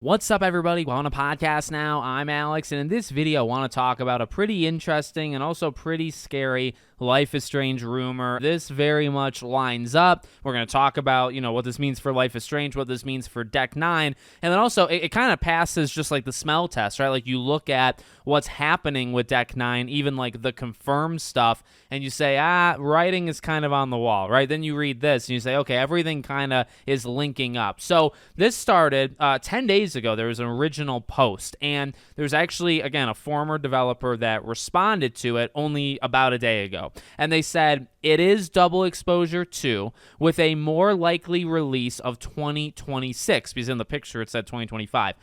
What's up, everybody? We're on a podcast now. I'm Alex, and in this video, I want to talk about a pretty interesting and also pretty scary Life is Strange rumor. This very much lines up. We're going to talk about, what this means for Life is Strange, what this means for Deck 9, and then also it kind of passes just like the smell test, right? Like you look at what's happening with Deck 9, even like the confirmed stuff, and you say, writing is kind of on the wall, right? Then you read this and you say, okay, everything kind of is linking up. So this started 10 days ago. There was an original post, and there's actually, again, a former developer that responded to it only about a day ago. And they said, it is Double Exposure 2 with a more likely release of 2026, because in the picture it said 2025.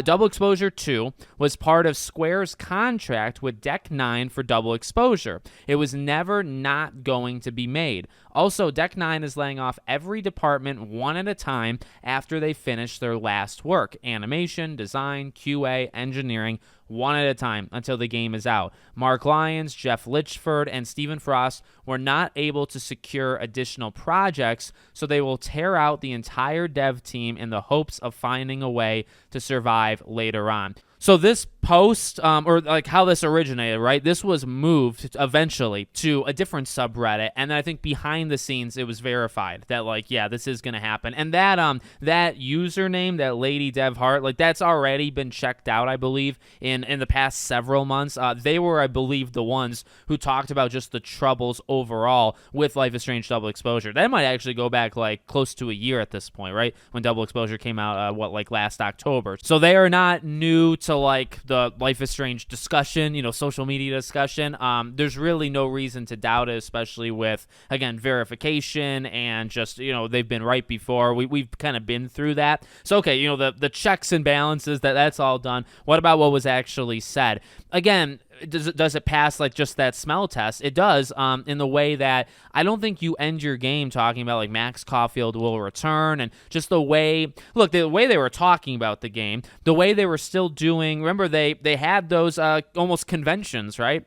Double Exposure 2 was part of Square's contract with Deck 9 for Double Exposure. It was never not going to be made. Also, Deck 9 is laying off every department one at a time after they finish their last work: animation, design, QA, engineering, one at a time until the game is out. Mark Lyons, Jeff Litchford, and Stephen Frost were not able to secure additional projects, so they will tear out the entire dev team in the hopes of finding a way to survive later on. So this post, or like how this originated, right? This was moved eventually to a different subreddit, and then I think behind the scenes it was verified that, like, yeah, this is gonna happen. And that that username, that Lady Dev Heart, like that's already been checked out, I believe, in the past several months. They were, I believe, the ones who talked about just the troubles overall with Life is Strange Double Exposure. That might actually go back like close to a year at this point, right? When Double Exposure came out, like last October. So they are not new to like the Life is Strange discussion, social media discussion. There's really no reason to doubt it, especially with, again, verification and just, they've been right before. We've kind of been through that. So, okay, the checks and balances, that's all done. What about what was actually said? Again, does it pass like just that smell test? It does, in the way that I don't think you end your game talking about like Max Caulfield will return, and just the way they were talking about the game, the way they were still doing. Remember, they had those almost conventions, right?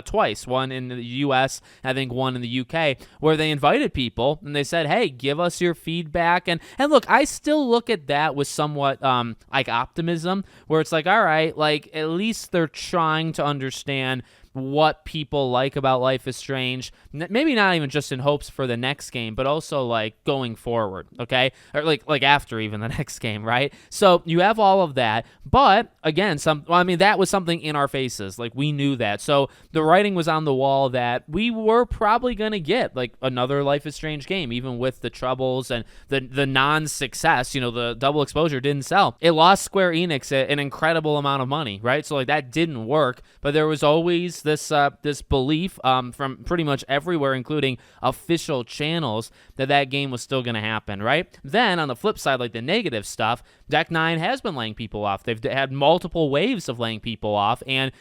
Twice, one in the U.S., I think one in the U.K., where they invited people and they said, hey, give us your feedback. And look, I still look at that with somewhat like optimism, where it's like, all right, like at least they're trying to understand what people like about Life is Strange, maybe not even just in hopes for the next game, but also like going forward, okay? Or like after even the next game, right? So you have all of that, but again, that was something in our faces. Like we knew that. So the writing was on the wall that we were probably going to get like another Life is Strange game, even with the troubles and the non-success. The Double Exposure didn't sell. It lost Square Enix an incredible amount of money, right? So like that didn't work, but there was always this belief from pretty much everywhere, including official channels, that game was still going to happen, right? Then on the flip side, like the negative stuff, Deck 9 has been laying people off. They've had multiple waves of laying people off, and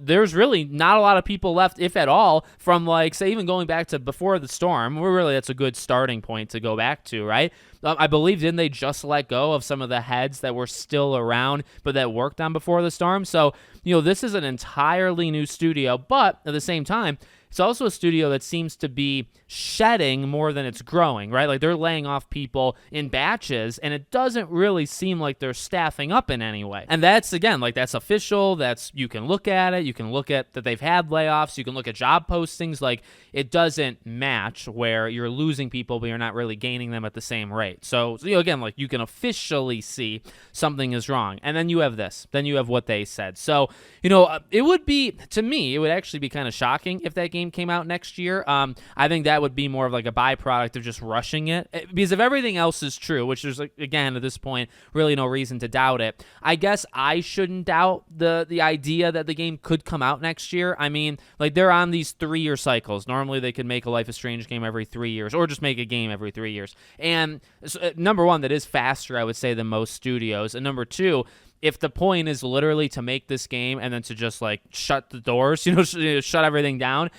there's really not a lot of people left, if at all, from like, say, even going back to before the storm. That's a good starting point to go back to, right? I believe, didn't they just let go of some of the heads that were still around but that worked on Before the Storm? So, this is an entirely new studio, but at the same time, it's also a studio that seems to be shedding more than it's growing, right? Like they're laying off people in batches, and it doesn't really seem like they're staffing up in any way. And that's, again, like that's official. You can look at it. You can look at that they've had layoffs. You can look at job postings. Like it doesn't match where you're losing people, but you're not really gaining them at the same rate. So again, like you can officially see something is wrong. And then you have this. Then you have what they said. So, it would be, to me, it would actually be kind of shocking if that game came out next year. I think that would be more of like a byproduct of just rushing it, because if everything else is true, which there's, again, at this point really no reason to doubt it, I guess I shouldn't doubt the idea that the game could come out next year. I mean, like they're on these 3-year cycles. Normally they could make a Life is Strange game every 3 years, or just make a game every 3 years. And so, number one, that is faster, I would say, than most studios. And number two, if the point is literally to make this game and then to just like shut the doors, shut everything down,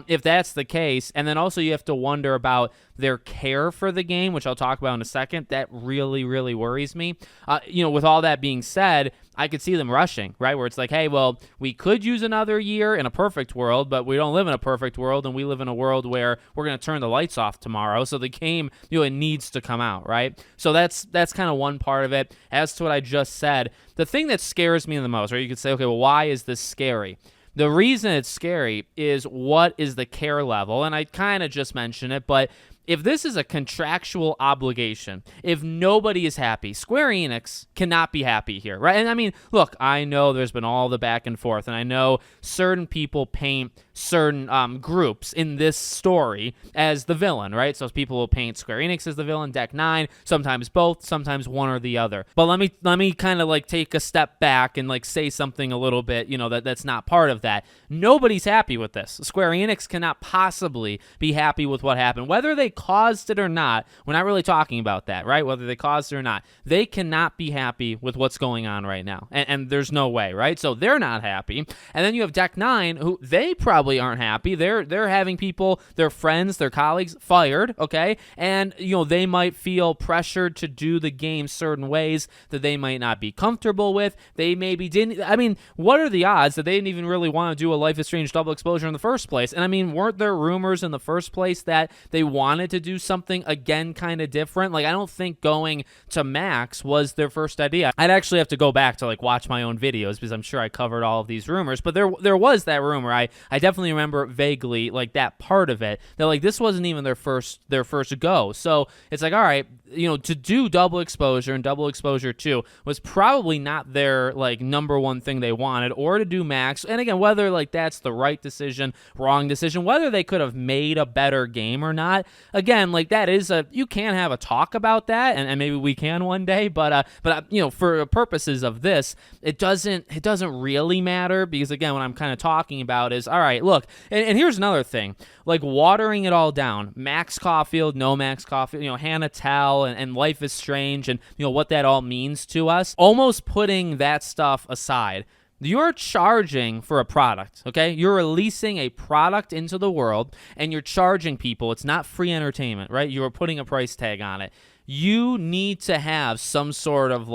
if that's the case, and then also you have to wonder about their care for the game, which I'll talk about in a second, that really, really worries me. With all that being said, I could see them rushing, right? Where it's like, hey, well, we could use another year in a perfect world, but we don't live in a perfect world, and we live in a world where we're going to turn the lights off tomorrow. So the game, it needs to come out, right? So that's kind of one part of it. As to what I just said, the thing that scares me the most, right? You could say, okay, well, why is this scary? The reason it's scary is what is the care level, and I kind of just mentioned it, but if this is a contractual obligation, if nobody is happy, Square Enix cannot be happy here, right? And I mean, look, I know there's been all the back and forth, and I know certain people paint certain groups in this story as the villain, right? So people will paint Square Enix as the villain, Deck Nine, sometimes both, sometimes one or the other. But let me kind of like take a step back and like say something a little bit, that's not part of that. Nobody's happy with this. Square Enix cannot possibly be happy with what happened, whether they caused it or not. We're not really talking about that, right? Whether they caused it or not, they cannot be happy with what's going on right now, and there's no way, right? So they're not happy. And then you have Deck Nine, who they probably aren't happy. They're having people, their friends, their colleagues fired, okay? And they might feel pressured to do the game certain ways that they might not be comfortable with. They maybe didn't. I mean, what are the odds that they didn't even really want to do a Life is Strange double exposure in the first place? And I mean, weren't there rumors in the first place that they wanted to do something again kind of different? Like, I don't think going to Max was their first idea. I'd actually have to go back to like watch my own videos because I'm sure I covered all of these rumors, but there was that rumor. I definitely remember vaguely like that part of it, that like this wasn't even their first go. So it's like, all right, to do double exposure and double exposure 2 was probably not their like number one thing they wanted, or to do Max. And again, whether like that's the right decision, wrong decision, whether they could have made a better game or not, again, like that is you can have a talk about that, and maybe we can one day, but for purposes of this, it doesn't really matter, because again, what I'm kind of talking about is, all right, look, and here's another thing, like watering it all down, Max Caulfield, no Max Caulfield, Hannah Tell, and Life is Strange, and what that all means to us, almost putting that stuff aside. You're charging for a product, okay? You're releasing a product into the world, and you're charging people. It's not free entertainment, right? You're putting a price tag on it. You need to have some sort of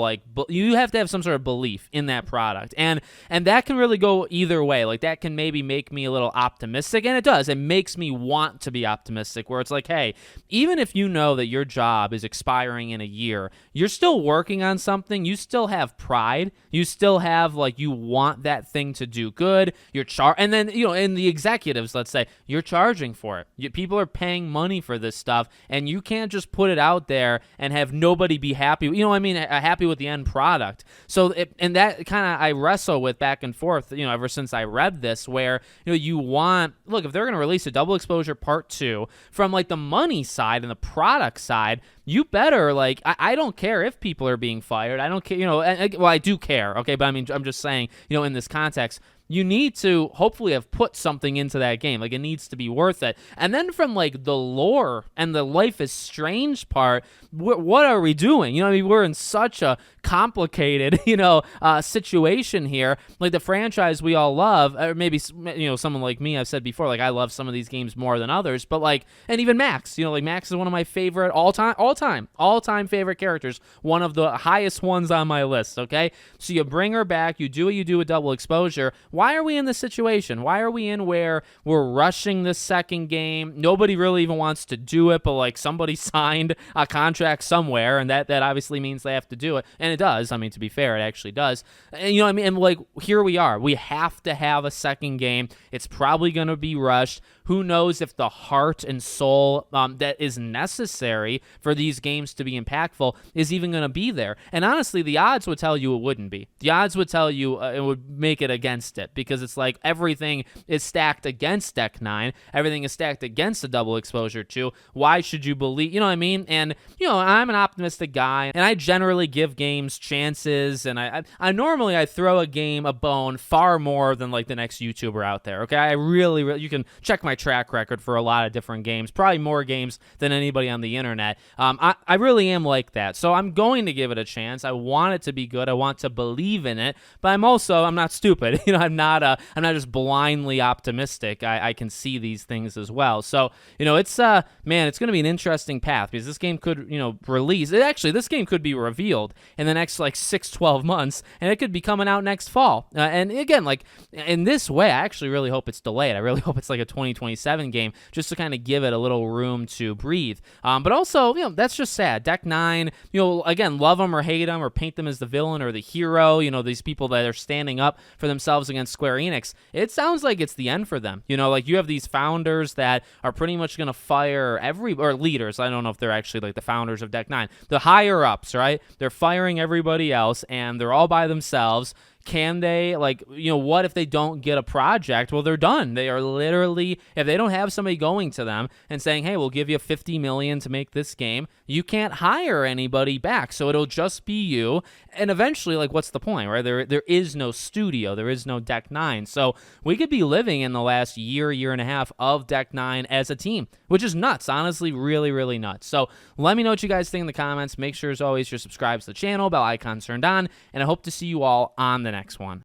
you have to have some sort of belief in that product. And that can really go either way. Like, that can maybe make me a little optimistic, and it does. It makes me want to be optimistic, where it's like, hey, even if you know that your job is expiring in a year, you're still working on something. You still have pride. You still have, you want that thing to do good. And then, in the executives, let's say, you're charging for it. People are paying money for this stuff, and you can't just put it out there and have nobody be happy, happy with the end product. So, and that kind of I wrestle with back and forth, ever since I read this, where, you want, look, if they're going to release a double exposure part 2 from the money side and the product side, you better, I don't care if people are being fired. I don't care, well, I do care, okay, but I mean, I'm just saying, in this context, you need to hopefully have put something into that game. It needs to be worth it. And then from the lore and the Life is Strange part, what are we doing? We're in such a complicated, situation here. The franchise we all love, or maybe, someone like me, I've said before, I love some of these games more than others, but and even Max, Max is one of my favorite all time favorite characters, one of the highest ones on my list, okay? So you bring her back, you do what you do with double exposure. Why are we in this situation? Why are we in where we're rushing this second game? Nobody really even wants to do it, but somebody signed a contract somewhere, and that obviously means they have to do it. And it does. I mean, to be fair, it actually does. And and here we are. We have to have a second game. It's probably going to be rushed. Who knows if the heart and soul that is necessary for these games to be impactful is even going to be there. And honestly, the odds would tell you it wouldn't be. The odds would tell you it would make it against it, because it's everything is stacked against Deck 9. Everything is stacked against the double exposure 2. Why should you believe? You know what I mean? And, I'm an optimistic guy, and I generally give games chances, and I normally throw a game a bone far more than the next YouTuber out there, okay? I really, you can check my track record for a lot of different games, probably more games than anybody on the internet. I really am like that, so I'm going to give it a chance. I want it to be good. I want to believe in it, but I'm not stupid. I'm I'm not just blindly optimistic. I can see these things as well. So, it's man, it's going to be an interesting path because this game could, release. This game could be revealed in the next like 6-12 months, and it could be coming out next fall. And again, like in this way, I actually really hope it's delayed. I really hope it's like a 2027 game, just to kind of give it a little room to breathe. But also, that's just sad. Deck 9, again, love them or hate them or paint them as the villain or the hero, these people that are standing up for themselves against Square Enix. It sounds like it's the end for them. Like you have these founders that are pretty much going to fire or leaders. I don't know if they're actually like the founders of Deck 9. The higher ups, right? They're firing everybody else and they're all by themselves. Can they, what if they don't get a project? Well, they're done. They are literally, if they don't have somebody going to them and saying, hey, we'll give you $50 million to make this game, you can't hire anybody back. So it'll just be you. And eventually, what's the point, right? There is no studio. There is no Deck 9. So we could be living in the last year and a half of Deck 9 as a team, which is nuts. Honestly, really, really nuts. So let me know what you guys think in the comments. Make sure, as always, you're subscribed to the channel, bell icon turned on, and I hope to see you all on the next one.